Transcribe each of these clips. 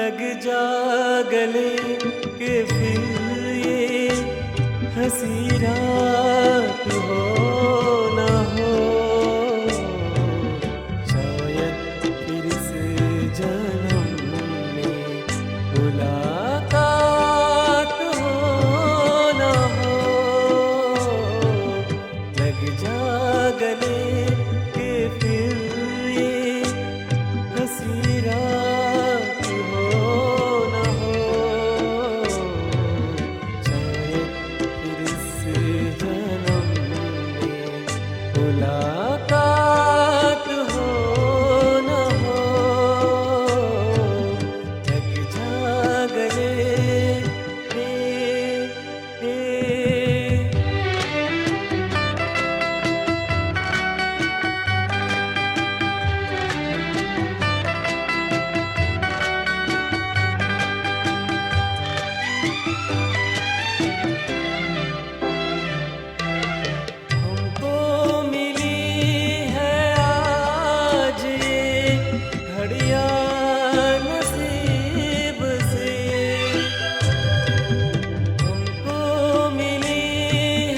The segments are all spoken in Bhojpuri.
लग जा गले के फिर ये हंसी रात हो न हो, शायद फिर इस जन्म में मुलाकात हो न हो। लग जा गले के फिर ये हंसी रात हो न हो, शायद फिर इस जन्म में मुलाकात हो न हो। लग जा गले हे हमको मिली है आज ये घड़ियां नसीब से, हमको मिली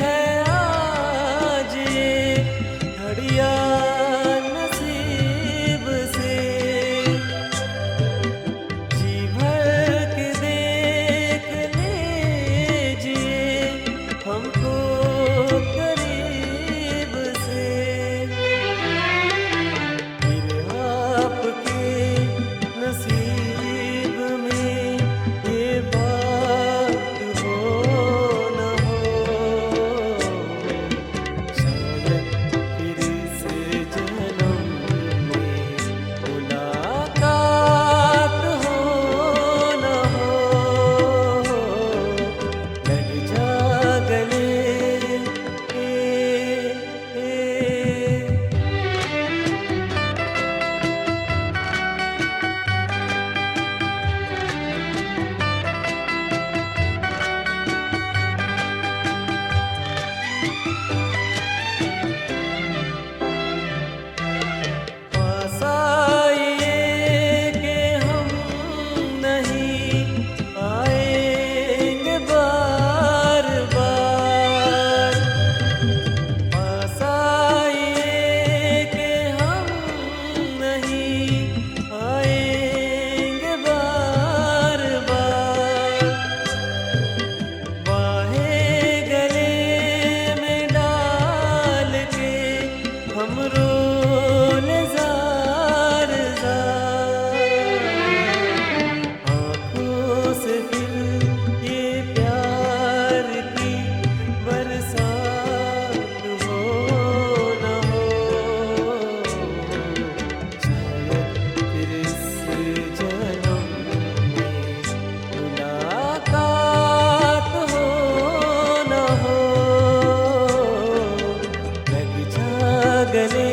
है आज ये घड़ियां नसीब से। जी भर के देख लीजिए हमको करीब से, फिर आपके नसीब में ये बात हो न हो, शायद फिर इस जन्म में मुलाकात हो न हो। लग जा गले पास आइए कि हम नहीं आएंगे बार बार, पास आइए कि हम नहीं आएंगे बार बार। बाहें गले में डाल के हम रोले जार जार, आँखों से फिर ये प्यार की बरसात हो न हो, शायद फिर इस जन्म में मुलाकात हो न हो। लग जा गले